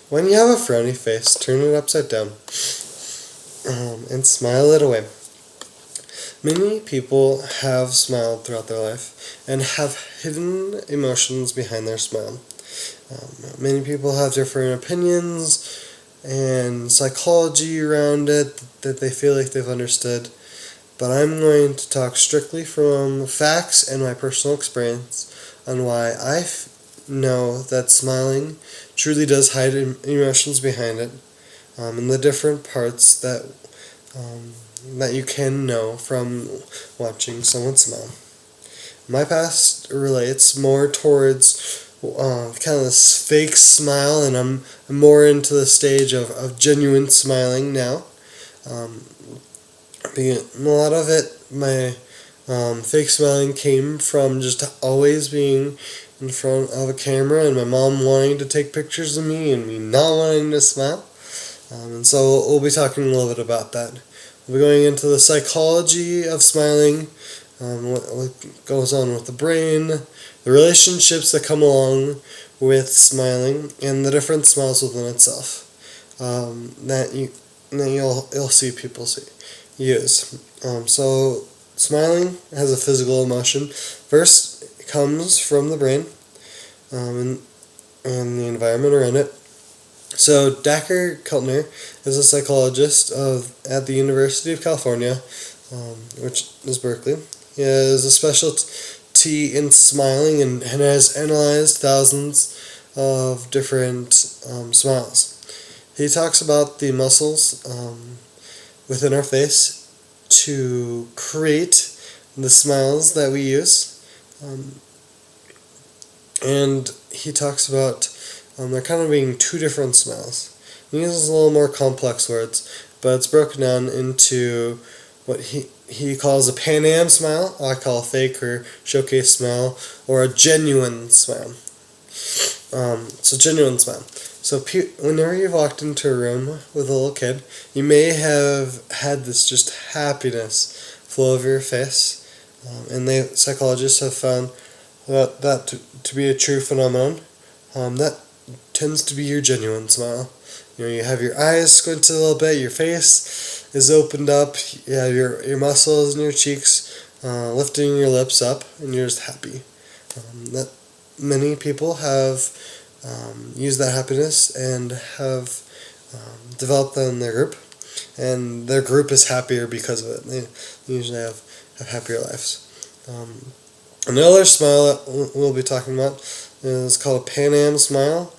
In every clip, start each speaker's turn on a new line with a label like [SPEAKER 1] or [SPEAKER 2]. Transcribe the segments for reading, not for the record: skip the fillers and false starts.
[SPEAKER 1] When you have a frowny face, turn it upside down and smile it away. Many people have smiled throughout their life and have hidden emotions behind their smile. Many people have different opinions and psychology around it that they feel like they've understood. But I'm going to talk strictly from facts and my personal experience on why I know that smiling truly does hide emotions behind it, and the different parts that you can know from watching someone smile. My past relates more towards kind of this fake smile, and I'm more into the stage of genuine smiling now. Um, a lot of it, my fake smiling came from just always being in front of a camera and my mom wanting to take pictures of me and me not wanting to smile. And so we'll be talking a little bit about that. We'll be going into the psychology of smiling, what goes on with the brain, the relationships that come along with smiling, and the different smiles within itself that you'll see people use. So smiling has a physical emotion. First, it comes from the brain and the environment around it. So Dacher Keltner is a psychologist at the University of California, which is Berkeley. He has a specialty in smiling and has analyzed thousands of different smiles. He talks about the muscles within our face to create the smiles that we use. And he talks about there kind of being two different smiles. He uses a little more complex words, but it's broken down into what he calls a Pan Am smile, I call a fake or showcase smile, or a genuine smile. So genuine smile. So whenever you've walked into a room with a little kid, you may have had this just happiness flow over your face, and psychologists have found that to be a true phenomenon. That tends to be your genuine smile. You have your eyes squinted a little bit, your face is opened up, you have your muscles in your cheeks, lifting your lips up, and you're just happy. That many people have used that happiness and have developed that in their group, and their group is happier because of it. They usually have happier lives. Another smile that we'll be talking about is called a Pan Am smile.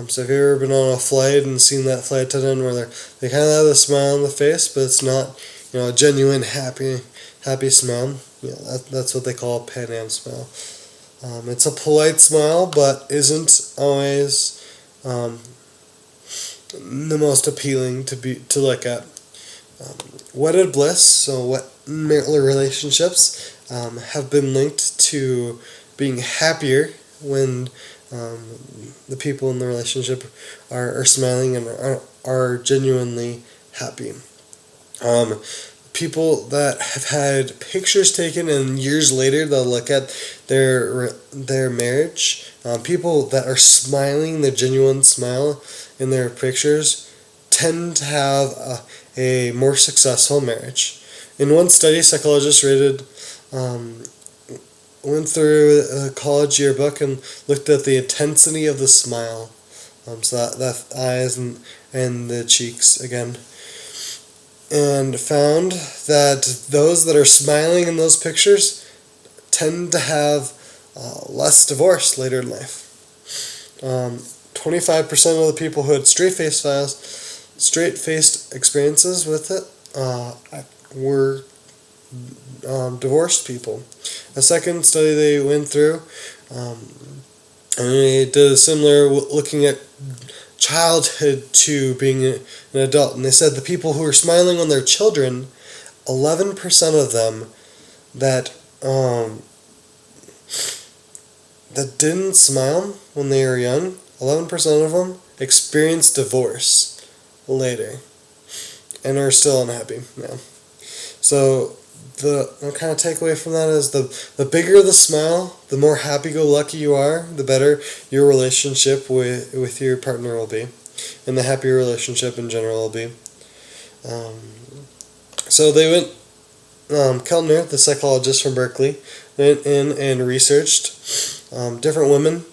[SPEAKER 1] So if you've ever been on a flight and seen that flight attendant where they kind of have a smile on the face, but it's not a genuine happy smile. That's what they call a Pan Am smile. It's a polite smile, but isn't always the most appealing to look at. Wedded bliss, so what marital relationships have been linked to being happier when the people in the relationship are smiling and are genuinely happy. People that have had pictures taken and years later they'll look at their marriage. People that are smiling, their genuine smile in their pictures, tend to have a more successful marriage. In one study, psychologists went through a college yearbook and looked at the intensity of the smile. So that eyes and the cheeks again. And found that those that are smiling in those pictures tend to have less divorce later in life. 25% of the people who had straight-faced experiences with it were divorced people. A second study they went through, and they did a similar looking at childhood to being an adult, and they said the people who were smiling on their children, 11% of them that didn't smile when they were young, 11% of them experienced divorce later and are still unhappy now. So the kind of takeaway from that is the bigger the smile, the more happy-go-lucky you are, the better your relationship with your partner will be. and the happier relationship in general will be. So they went, Kellner, the psychologist from Berkeley, went in and researched different women,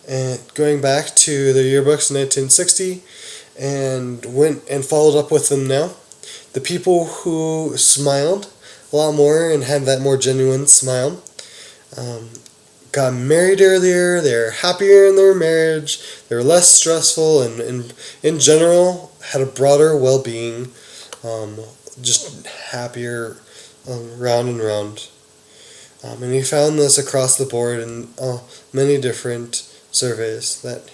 [SPEAKER 1] and going back to their yearbooks in 1960, and went and followed up with them now. The people who smiled a lot more and had that more genuine smile got married earlier, they're happier in their marriage, they're less stressful, and in general had a broader well-being, just happier round and round. And he found this across the board in many different surveys that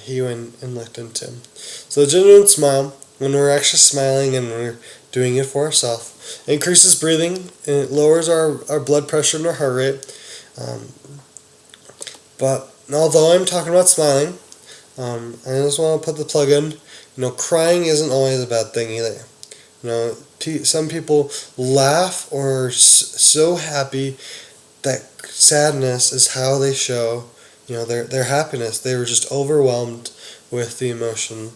[SPEAKER 1] he went and looked into. So the genuine smile, when we're actually smiling and we're doing it for ourselves, increases breathing, and it lowers our blood pressure and our heart rate. But although I'm talking about smiling, I just want to put the plug in. Crying isn't always a bad thing either. Some people laugh or are so happy that sadness is how they show, their happiness. They were just overwhelmed with the emotion.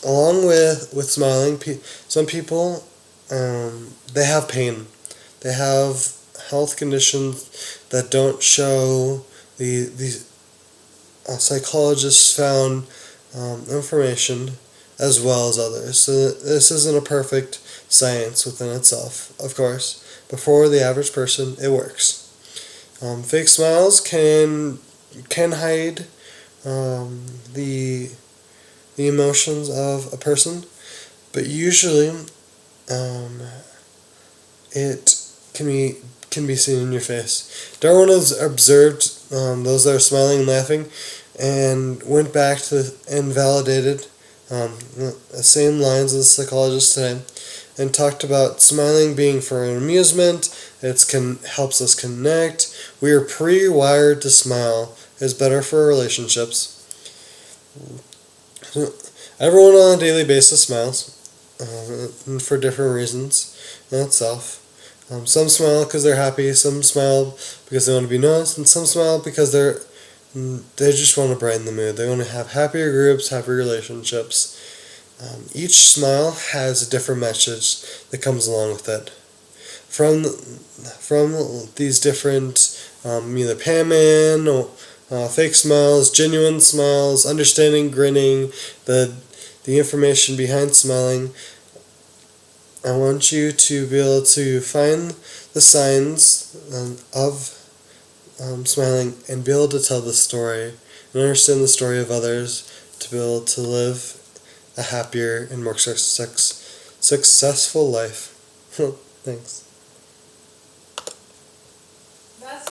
[SPEAKER 1] Along with smiling, some people, they have pain. They have health conditions that don't show the psychologists found information as well as others. So this isn't a perfect science within itself, of course, but for the average person, it works. Fake smiles can hide the emotions of a person, but usually it can be seen in your face. Darwin has observed those that are smiling and laughing, and went back to and validated the same lines as the psychologist today, and talked about smiling being for an amusement. It helps us connect. We are pre-wired to smile. It's better for relationships. Everyone on a daily basis smiles for different reasons in itself. Some smile because they're happy, some smile because they want to be noticed, and some smile because they just want to brighten the mood. They want to have happier groups, happier relationships. Each smile has a different message that comes along with it. From these different either Pan-Man or fake smiles, genuine smiles, understanding, grinning, the information behind smiling. I want you to be able to find the signs of smiling and be able to tell the story and understand the story of others to be able to live a happier and more successful life. Thanks.